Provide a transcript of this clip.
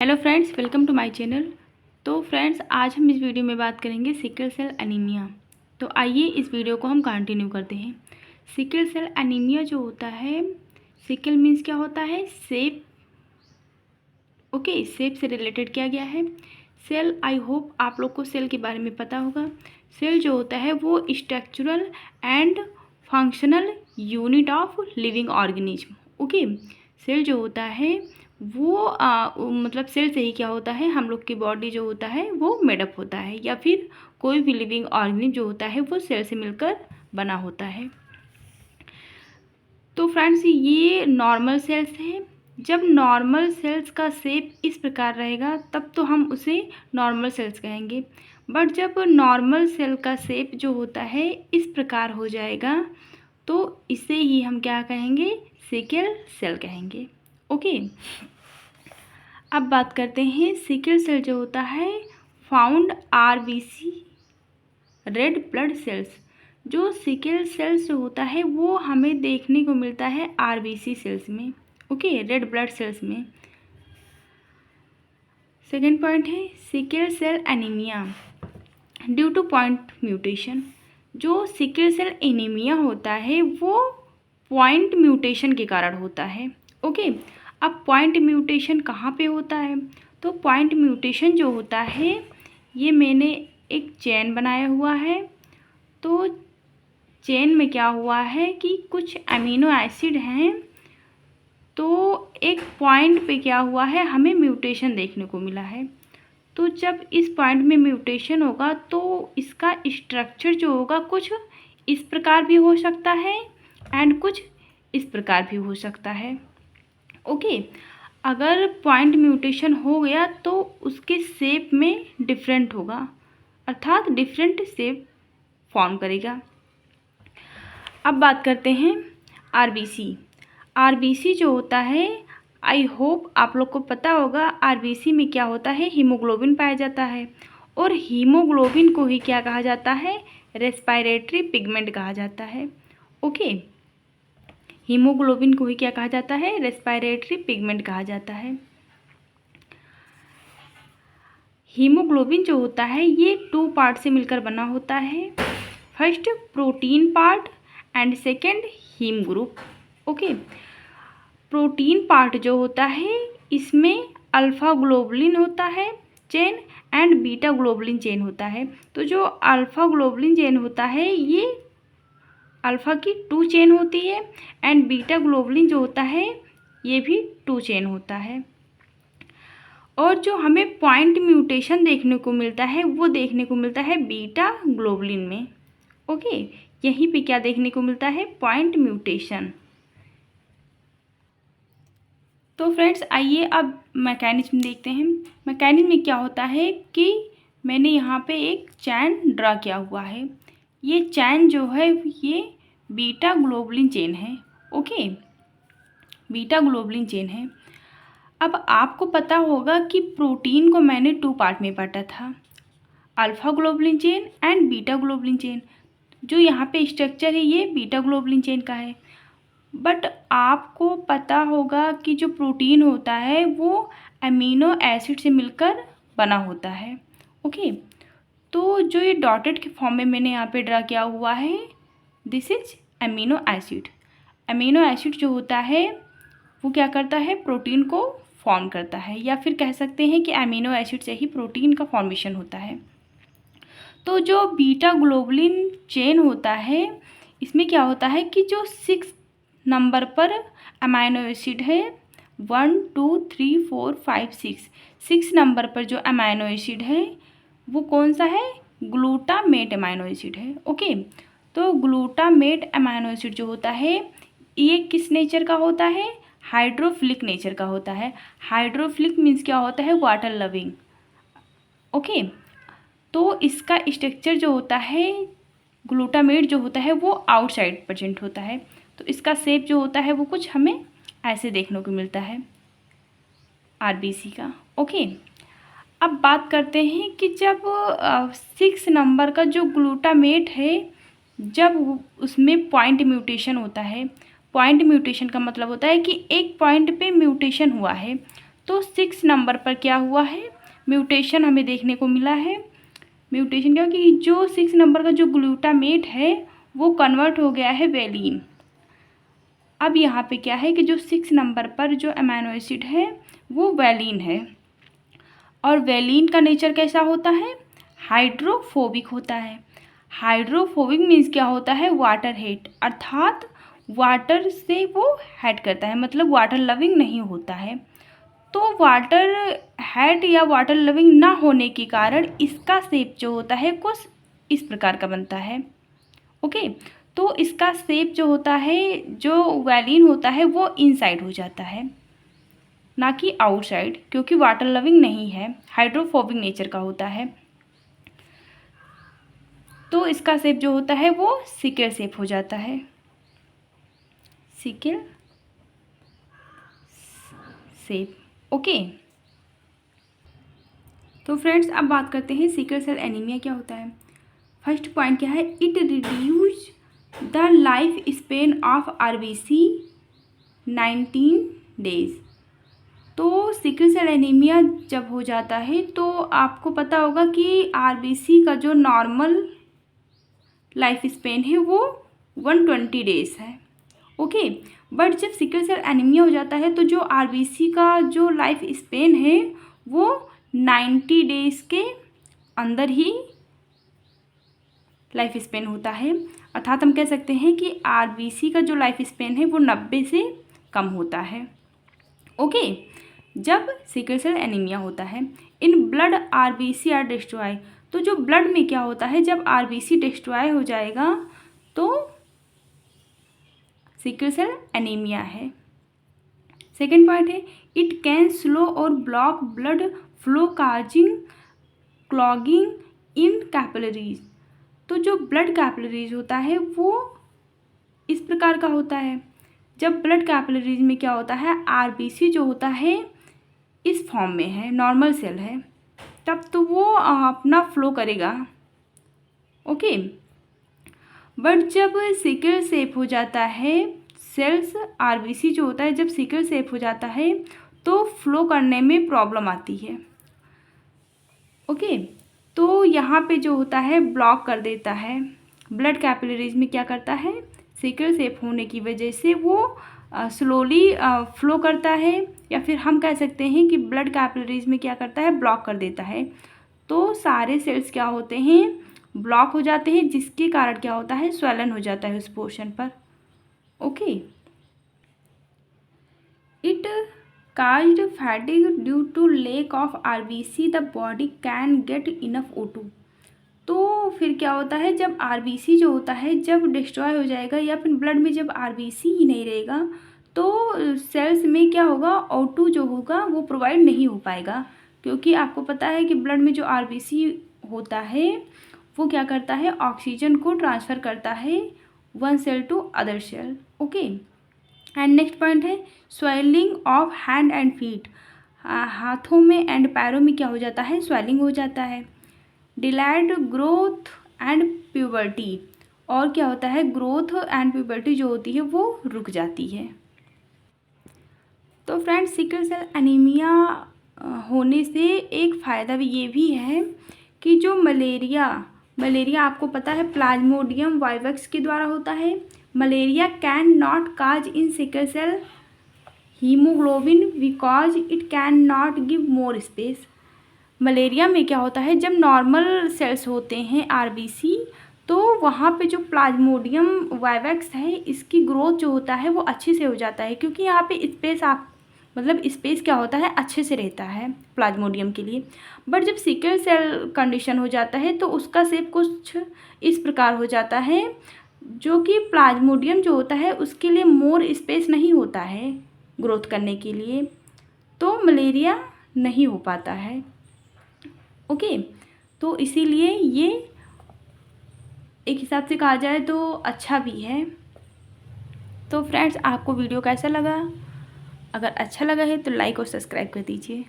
Hello friends, welcome to my channel. तो friends, आज हम इस वीडियो में बात करेंगे सिकल सेल एनीमिया। तो आइए इस वीडियो को हम कंटिन्यू करते हैं। सिकल सेल एनीमिया जो होता है, सिकल मीन्स क्या होता है? सेप। ओके, सेप से रिलेटेड किया गया है। सेल, आई होप आप लोग को सेल के बारे में पता होगा। सेल जो होता है वो structural and functional unit of living organism. Okay, cell जो होता है वो मतलब सेल से ही क्या होता है, हम लोग की बॉडी जो होता है वो मेडअप होता है, या फिर कोई भी लिविंग ऑर्गेनिज्म जो होता है वो सेल से मिलकर बना होता है। तो फ्रेंड्स, ये नॉर्मल सेल्स हैं। जब नॉर्मल सेल्स का शेप इस प्रकार रहेगा तब तो हम उसे नॉर्मल सेल्स कहेंगे। बट जब नॉर्मल सेल का शेप जो होता है इस प्रकार हो जाएगा तो इसे ही हम क्या कहेंगे? सिकल सेल कहेंगे। ओके, अब बात करते हैं सिकल सेल जो होता है found RBC red blood cells. जो सिकल सेल्स जो होता है वो हमें देखने को मिलता है आरबीसी सेल्स में। ओके, रेड ब्लड सेल्स में। सेकेंड पॉइंट है sickle cell anaemia due to point mutation. जो सिकल सेल एनीमिया होता है वो पॉइंट म्यूटेशन के कारण होता है। ओके, अब पॉइंट म्यूटेशन कहाँ पे होता है? तो पॉइंट म्यूटेशन जो होता है, ये मैंने एक चेन बनाया हुआ है। तो चेन में क्या हुआ है कि कुछ अमीनो एसिड हैं, तो एक पॉइंट पे क्या हुआ है, हमें म्यूटेशन देखने को मिला है। तो जब इस पॉइंट में म्यूटेशन होगा तो इसका स्ट्रक्चर जो होगा कुछ इस प्रकार भी हो सकता है एंड कुछ इस प्रकार भी हो सकता है। ओके, अगर पॉइंट म्यूटेशन हो गया तो उसके शेप में डिफरेंट होगा, अर्थात डिफरेंट शेप फॉर्म करेगा। अब बात करते हैं आरबीसी। आरबीसी जो होता है, आई होप आप लोग को पता होगा, आरबीसी में क्या होता है, हीमोग्लोबिन पाया जाता है। और हीमोग्लोबिन को ही क्या कहा जाता है? रेस्पिरेटरी पिगमेंट कहा जाता है। ओके, हीमोग्लोबिन को ही क्या कहा जाता है? रेस्पिरेटरी पिगमेंट कहा जाता है। हीमोग्लोबिन जो होता है ये 2 पार्ट से मिलकर बना होता है। First protein part and second haem group. Okay, protein part जो होता है इसमें अल्फ़ा ग्लोबुलिन होता है chain and beta globulin chain होता है। तो जो अल्फ़ा ग्लोबुलिन चेन होता है ये अल्फ़ा की 2 चेन होती है एंड बीटा ग्लोबुलिन जो होता है ये भी 2 चेन होता है। और जो हमें पॉइंट म्यूटेशन देखने को मिलता है वो देखने को मिलता है बीटा ग्लोबुलिन में। ओके, यहीं पे क्या देखने को मिलता है? Point mutation. तो फ्रेंड्स, आइए अब मैकेनिज्म देखते हैं। मैकेनिज्म में क्या होता है कि मैंने यहाँ पे एक चैन ड्रा किया हुआ है। ये चैन जो है ये बीटा ग्लोबुलिन चेन है। ओके, बीटा ग्लोबुलिन चेन है। अब आपको पता होगा कि प्रोटीन को मैंने 2 पार्ट में बांटा था, alpha globulin chain and beta globulin chain. जो यहाँ पे स्ट्रक्चर है ये बीटा ग्लोबुलिन चेन का है। बट आपको पता होगा कि जो प्रोटीन होता है वो अमीनो एसिड से मिलकर बना होता है। ओके, तो जो ये डॉटेड के फॉर्म में मैंने यहाँ पे ड्रा किया हुआ है, this is amino acid. Amino acid जो होता है वो क्या करता है? प्रोटीन को फॉर्म करता है, या फिर कह सकते हैं कि अमीनो एसिड से ही प्रोटीन का फॉर्मेशन होता है। तो जो बीटा ग्लोबुलिन चेन होता है इसमें क्या होता है कि जो 6 नंबर पर अमाइनो एसिड है, 1 2 3 4 5 6 नंबर पर जो अमाइनो एसिड है वो कौन सा है? ग्लूटामेट अमाइनो एसिड है। ओके, तो ग्लूटामेट अमाइनो एसिड जो होता है ये किस नेचर का होता है? हाइड्रोफिलिक नेचर का होता है। हाइड्रोफिलिक मीन्स क्या होता है? Water loving. ओके, तो इसका स्ट्रक्चर जो होता है, ग्लूटामेट जो होता है वो आउटसाइड प्रेजेंट होता है। तो इसका शेप जो होता है वो कुछ हमें ऐसे देखने को मिलता है आरबीसी का। ओके, अब बात करते हैं कि जब 6 नंबर का जो ग्लूटामेट है जब उसमें पॉइंट म्यूटेशन होता है, पॉइंट म्यूटेशन का मतलब होता है कि एक पॉइंट पे म्यूटेशन हुआ है, तो 6 नंबर पर क्या हुआ है, म्यूटेशन हमें देखने को मिला है। म्यूटेशन क्या कि जो 6 नंबर का जो ग्लूटामेट है वो कन्वर्ट हो गया है वेलिन। अब यहाँ पे क्या है कि जो 6 नंबर पर जो अमीनो एसिड है वो वेलिन है, और वेलिन का नेचर कैसा होता है, हाइड्रोफोबिक होता है। हाइड्रोफोबिक मीन्स क्या होता है, वाटर हेट, अर्थात वाटर से वो हेट करता है, मतलब वाटर लविंग नहीं होता है। तो वाटर हेट या वाटर लविंग ना होने के कारण इसका शेप जो होता है कुछ इस प्रकार का बनता है। ओके, तो इसका शेप जो होता है, जो वैलिन होता है वो इनसाइड हो जाता है, ना कि आउटसाइड, क्योंकि वाटर लविंग नहीं है, हाइड्रोफोबिक नेचर का होता है। तो इसका शेप जो होता है वो सिकल शेप हो जाता है, सिकल शेप। ओके, तो फ्रेंड्स अब बात करते हैं सिकल सेल एनीमिया क्या होता है। फर्स्ट पॉइंट क्या है, it reduce the life span of RBC 19 days. तो सिकल सेल एनीमिया जब हो जाता है तो आपको पता होगा कि आरबीसी का जो नॉर्मल लाइफ स्पेन है वो 120 डेज है। ओके, बट जब सिकल सेल एनीमिया हो जाता है तो जो आरबीसी का जो लाइफ स्पेन है वो 90 डेज के अंदर ही लाइफ स्पेन होता है, अर्थात हम कह सकते हैं कि आरबीसी का जो लाइफ स्पेन है वो 90 से कम होता है। ओके, जब सिकल सेल एनीमिया होता है, in blood RBC are destroy. तो जो ब्लड में क्या होता है, जब आरबीसी डिस्ट्रॉय हो जाएगा तो सिकल सेल एनीमिया है। सेकेंड पॉइंट है, it can slow or block blood flow causing clogging in capillaries. तो जो ब्लड कैपिलरीज होता है वो इस प्रकार का होता है, जब ब्लड कैपिलरीज में क्या होता है, आरबीसी जो होता है इस फॉर्म में है, नॉर्मल सेल है, तब तो वो अपना फ्लो करेगा। ओके, बट जब सिकल शेप हो जाता है, सेल्स आरबीसी जो होता है जब सिकल शेप हो जाता है तो फ्लो करने में प्रॉब्लम आती है। ओके, तो यहाँ पे जो होता है ब्लॉक कर देता है, ब्लड कैपिलरीज में क्या करता है, सिकल शेप होने की वजह से वो स्लोली फ्लो करता है, या फिर हम कह सकते हैं कि ब्लड कैपिलरीज में क्या करता है, ब्लॉक कर देता है। तो सारे सेल्स क्या होते हैं, ब्लॉक हो जाते हैं, जिसके कारण क्या होता है, स्वेलन हो जाता है उस पोर्शन पर। Okay, it caused fatigue due to lack of RBC, the body can get enough O2। तो फिर क्या होता है, जब आरबीसी जो होता है जब डिस्ट्रॉय हो जाएगा या फिर ब्लड में जब आरबीसी ही नहीं रहेगा तो सेल्स में क्या होगा, O2 जो होगा वो प्रोवाइड नहीं हो पाएगा, क्योंकि आपको पता है कि ब्लड में जो आरबीसी होता है वो क्या करता है, ऑक्सीजन को ट्रांसफ़र करता है one cell to other cell. Okay, and next point है swelling of hand and feet. हाथों में एंड पैरों में क्या हो जाता है, स्वेलिंग हो जाता है। डिलाइड ग्रोथ एंड प्यूबर्टी, और क्या होता है, ग्रोथ एंड प्यूबर्टी जो होती है वो रुक जाती है। तो फ्रेंड्स, सिकल सेल एनीमिया होने से एक फ़ायदा ये भी है कि जो मलेरिया आपको पता है प्लाज्मोडियम वाइवक्स के द्वारा होता है। Malaria can not cause in sickle cell haemoglobin because it can not give more space. Malaria में क्या होता है, जब नॉर्मल सेल्स होते हैं आरबीसी तो वहाँ पे जो प्लाज्मोडियम वाइवक्स है इसकी ग्रोथ जो होता है वो अच्छे से हो जाता है, क्योंकि यहाँ पे स्पेस स्पेस क्या होता है, अच्छे से रहता है प्लाज्मोडियम के लिए। बट जब सिकल सेल कंडीशन हो जाता है तो उसका शेप कुछ इस प्रकार हो जाता है, जो कि प्लाज्मोडियम जो होता है उसके लिए मोर स्पेस नहीं होता है ग्रोथ करने के लिए, तो मलेरिया नहीं हो पाता है। ओके, तो इसीलिए ये एक हिसाब से कहा जाए तो अच्छा भी है। तो फ्रेंड्स, आपको वीडियो कैसा लगा? अगर अच्छा लगा है तो लाइक और सब्सक्राइब कर दीजिए।